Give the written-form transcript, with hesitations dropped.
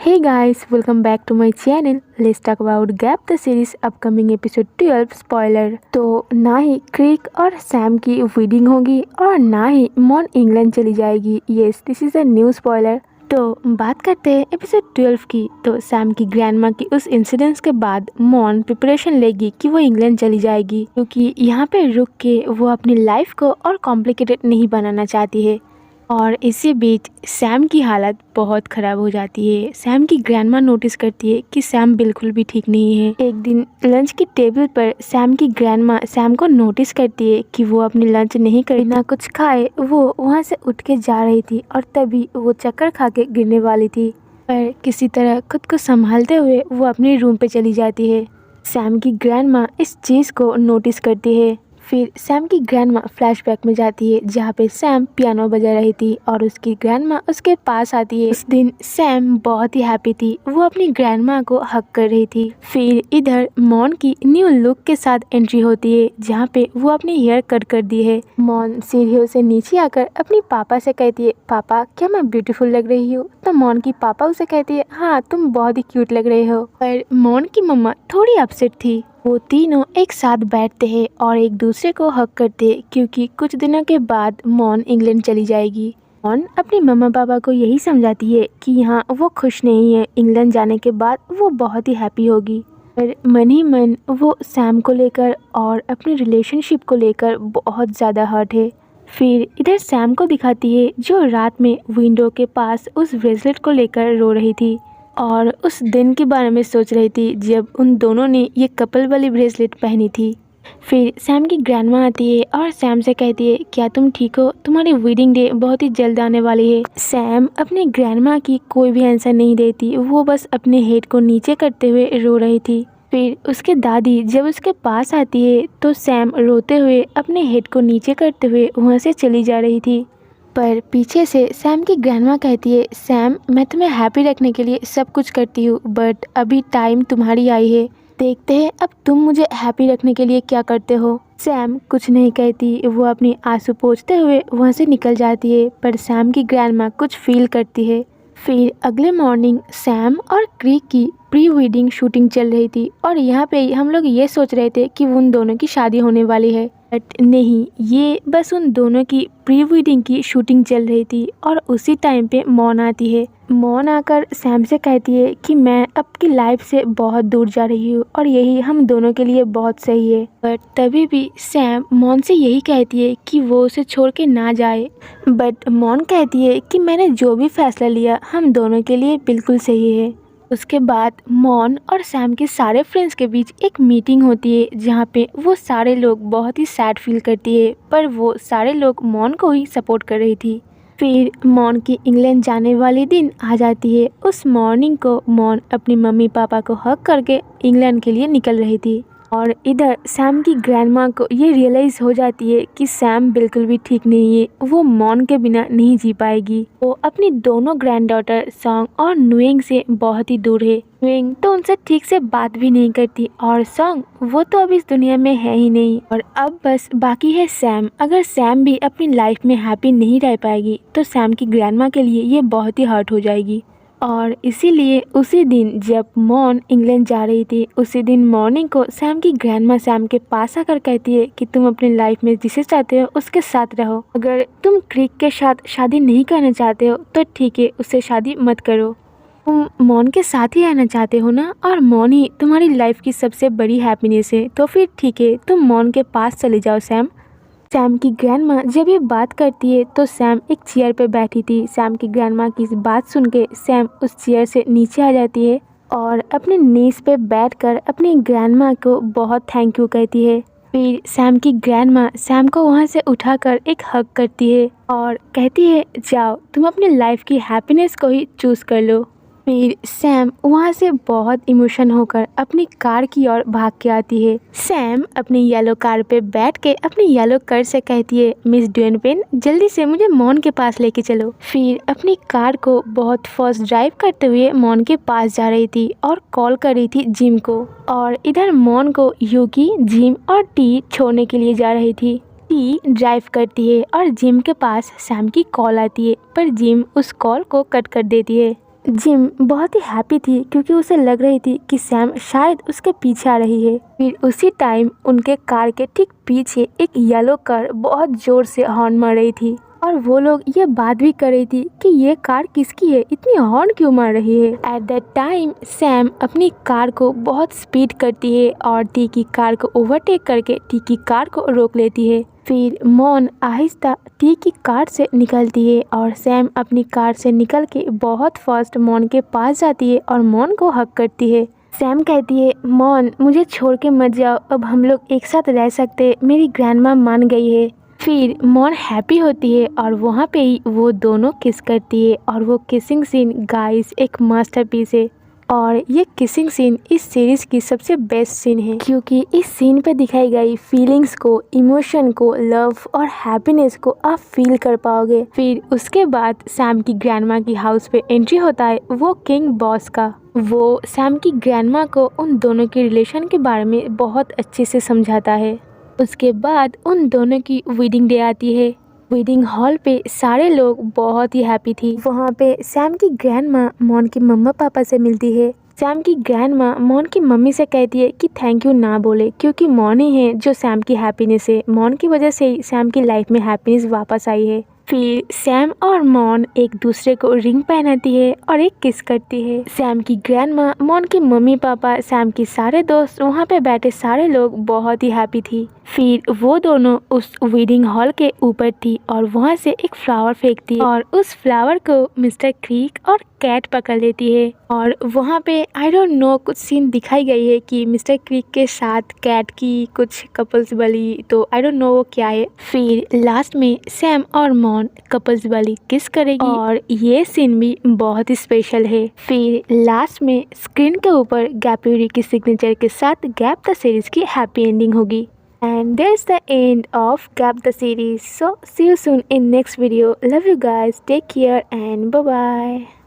Hey guys, welcome back to my channel. Let's talk about Gap the series upcoming episode 12 spoiler. तो ना ही क्रिक और Sam की wedding होगी और ना ही मॉन इंग्लैंड चली जाएगी। Yes, this is a new spoiler. तो बात करते हैं एपिसोड 12 की। तो सैम की ग्रैंडमा की उस इंसिडेंस के बाद मॉन प्रिपरेशन लेगी कि वो इंग्लैंड चली जाएगी, क्योंकि यहाँ पे रुक के वो अपनी लाइफ को और कॉम्प्लिकेटेड नहीं बनाना चाहती है। और इसी बीच सैम की हालत बहुत ख़राब हो जाती है। सैम की ग्रैंडमा नोटिस करती है कि सैम बिल्कुल भी ठीक नहीं है। एक दिन लंच की टेबल पर सैम की ग्रैंडमा सैम को नोटिस करती है कि वो अपनी लंच नहीं कर बिना कुछ खाए वो वहाँ से उठ के जा रही थी और तभी वो चक्कर खा के गिरने वाली थी, पर किसी तरह खुद को संभालते हुए वो अपने रूम पे चली जाती है। सैम की ग्रैंडमा इस चीज़ को नोटिस करती है। फिर सैम की ग्रैंडमा फ्लैशबैक में जाती है जहाँ पे सैम पियानो बजा रही थी और उसकी ग्रैंडमा उसके पास आती है। उस दिन सैम बहुत ही हैप्पी थी, वो अपनी ग्रैंडमा को हक कर रही थी। फिर इधर मॉन की न्यू लुक के साथ एंट्री होती है जहाँ पे वो अपनी हेयर कट कर दी है। मॉन सीढ़ियों से नीचे आकर अपनी पापा से कहती है, पापा क्या मैं ब्यूटीफुल लग रही हूँ? तो मॉन की पापा उसे कहती है, हाँ तुम बहुत ही क्यूट लग रहे हो। पर मॉन की मम्मा थोड़ी अपसेट थी। वो तीनों एक साथ बैठते हैं और एक दूसरे को हक करते हैं, क्योंकि कुछ दिनों के बाद मॉन इंग्लैंड चली जाएगी। मॉन अपनी मम्मा पापा को यही समझाती है कि यहाँ वो खुश नहीं है, इंग्लैंड जाने के बाद वो बहुत ही हैप्पी होगी। पर मन ही मन वो सैम को लेकर और अपनी रिलेशनशिप को लेकर बहुत ज़्यादा हर्ट है। फिर इधर सैम को दिखाती है जो रात में विंडो के पास उस ब्रेसलेट को लेकर रो रही थी और उस दिन के बारे में सोच रही थी जब उन दोनों ने ये कपल वाली ब्रेसलेट पहनी थी। फिर सैम की ग्रैंडमा आती है और सैम से कहती है, क्या तुम ठीक हो? तुम्हारी वेडिंग डे बहुत ही जल्द आने वाली है। सैम अपनी ग्रैंडमा की कोई भी आंसर नहीं देती, वो बस अपने हेड को नीचे करते हुए रो रही थी। फिर उसके दादी जब उसके पास आती है तो सैम रोते हुए अपने हेड को नीचे करते हुए वहाँ से चली जा रही थी। पर पीछे से सैम की ग्रैंडमा कहती है, सैम मैं तुम्हें हैप्पी रखने के लिए सब कुछ करती हूँ, बट अभी टाइम तुम्हारी आई है, देखते हैं अब तुम मुझे हैप्पी रखने के लिए क्या करते हो। सैम कुछ नहीं कहती, वो अपनी आंसू पोंछते हुए वहाँ से निकल जाती है, पर सैम की ग्रैंडमा कुछ फील करती है। फिर अगले मॉर्निंग सैम और क्रिक की प्री वेडिंग शूटिंग चल रही थी और यहाँ पे हम लोग ये सोच रहे थे कि उन दोनों की शादी होने वाली है, बट नहीं, ये बस उन दोनों की प्री वेडिंग की शूटिंग चल रही थी। और उसी टाइम पे मॉन आती है। मॉन आकर सैम से कहती है कि मैं आपकी लाइफ से बहुत दूर जा रही हूँ और यही हम दोनों के लिए बहुत सही है। बट तभी भी सैम मॉन से यही कहती है कि वो उसे छोड़ के ना जाए, बट मॉन कहती है कि मैंने जो भी फैसला लिया हम दोनों के लिए बिल्कुल सही है। उसके बाद मॉन और सैम के सारे फ्रेंड्स के बीच एक मीटिंग होती है जहाँ पे वो सारे लोग बहुत ही सैड फील करती है, पर वो सारे लोग मॉन को ही सपोर्ट कर रही थी। फिर मॉन की इंग्लैंड जाने वाली दिन आ जाती है। उस मॉर्निंग को मॉन अपनी मम्मी पापा को हक करके इंग्लैंड के लिए निकल रही थी और इधर सैम की ग्रैंडमा को ये रियलाइज़ हो जाती है कि सैम बिल्कुल भी ठीक नहीं है, वो मॉन के बिना नहीं जी पाएगी। वो अपनी दोनों ग्रैंड डॉटर सॉन्ग और नुएंग से बहुत ही दूर है। नुएंग तो उनसे ठीक से बात भी नहीं करती और सॉन्ग वो तो अब इस दुनिया में है ही नहीं। और अब बस बाकी है सैम। अगर सैम भी अपनी लाइफ में हैप्पी नहीं रह पाएगी तो सैम की ग्रैंडमा के लिए ये बहुत ही हर्ट हो जाएगी। और इसीलिए उसी दिन जब मॉन इंग्लैंड जा रही थी, उसी दिन मॉर्निंग को सैम की ग्रैंडमा सैम के पास आकर कहती है कि तुम अपनी लाइफ में जिसे चाहते हो उसके साथ रहो। अगर तुम क्रिक के साथ शादी नहीं करना चाहते हो तो ठीक है, उससे शादी मत करो। तुम मॉन के साथ ही रहना चाहते हो ना, और मॉन ही तुम्हारी लाइफ की सबसे बड़ी हैप्पीनेस है, तो फिर ठीक है, तुम मॉन के पास चले जाओ सैम। सैम की ग्रैंडमा जब ये बात करती है तो सैम एक चेयर पे बैठी थी। सैम की ग्रैंडमा की इस बात सुन के सैम उस चेयर से नीचे आ जाती है और अपने नीज पे बैठकर अपनी ग्रैंडमा को बहुत थैंक यू कहती है। फिर सैम की ग्रैंडमा सैम को वहाँ से उठाकर एक हग करती है और कहती है, जाओ तुम अपनी लाइफ की हैप्पीनेस को ही चूज़ कर लो। फिर सैम वहाँ से बहुत इमोशन होकर अपनी कार की ओर भाग के आती है। सैम अपनी येलो कार पे बैठ के अपनी येलो कार से कहती है, मिस ड्यूनपेन जल्दी से मुझे मॉन के पास लेके चलो। फिर अपनी कार को बहुत फास्ट ड्राइव करते हुए मॉन के पास जा रही थी और कॉल कर रही थी जिम को, और इधर मॉन को यूकी, जिम और टी छोड़ने के लिए जा रही थी। टी ड्राइव करती है और जिम के पास सैम की कॉल आती है, पर जिम उस कॉल को कट कर देती है। जिम बहुत ही हैप्पी थी क्योंकि उसे लग रही थी कि सैम शायद उसके पीछे आ रही है। फिर उसी टाइम उनके कार के ठीक पीछे एक येलो कार बहुत जोर से हॉर्न मार रही थी और वो लोग ये बात भी कर रही थी कि ये कार किसकी है, इतनी हॉर्न क्यों मार रही है। एट दैट टाइम सैम अपनी कार को बहुत स्पीड करती है और टी की कार को ओवरटेक करके टी की कार को रोक लेती है। फिर मॉन आहिस्ता टी की कार से निकलती है और सैम अपनी कार से निकल के बहुत फास्ट मॉन के पास जाती है और मॉन को हक करती है। सैम कहती है, मॉन मुझे छोड़ के मत जाओ, अब हम लोग एक साथ रह सकते, मेरी ग्रैंडमा मान गई है। फिर मॉन हैप्पी होती है और वहाँ पे ही वो दोनों किस करती है और वो किसिंग सीन गाइस एक मास्टरपीस है। और ये किसिंग सीन इस सीरीज की सबसे बेस्ट सीन है क्योंकि इस सीन पे दिखाई गई फीलिंग्स को, इमोशन को, लव और हैप्पीनेस को आप फील कर पाओगे। फिर उसके बाद सैम की ग्रैंडमा की हाउस पे एंट्री होता है वो किंग बॉस का। वो सैम की ग्रैंडमा को उन दोनों के रिलेशन के बारे में बहुत अच्छे से समझाता है। उसके बाद उन दोनों की वेडिंग डे आती है। वेडिंग हॉल पे सारे लोग बहुत ही हैप्पी थी। वहाँ पे सैम की ग्रैंडमा मॉन के मम्मा पापा से मिलती है। सैम की ग्रैंडमा मॉन की मम्मी से कहती है कि थैंक यू ना बोले क्योंकि मॉन ही है जो सैम की हैप्पीनेस है, मॉन की वजह से ही सैम की लाइफ में हैप्पीनेस वापस आई है। फिर सैम और मॉन एक दूसरे को रिंग पहनाती है और एक किस करती है। सैम की ग्रैंडमा, मॉन के मम्मी पापा, सैम के सारे दोस्त, वहाँ पे बैठे सारे लोग बहुत ही हैप्पी थी। फिर वो दोनों उस वेडिंग हॉल के ऊपर थी और वहाँ से एक फ्लावर फेंकती है और उस फ्लावर को मिस्टर क्रीक और कैट पकड़ लेती है। और वहाँ पे आई डोंट नो कुछ सीन दिखाई गई है कि मिस्टर क्रीक के साथ कैट की कुछ कपल्स वाली, तो आई डोंट नो वो क्या है। फिर लास्ट में सैम और मॉन कपल्स वाली किस करेगी और ये सीन भी बहुत ही स्पेशल है। फिर लास्ट में स्क्रीन के ऊपर गैप्यूरी की सिग्नेचर के साथ गैप द सीरीज की हैप्पी एंडिंग होगी। And that's the end of Gap the series. So see you soon in next video. Love you guys. Take care and bye bye.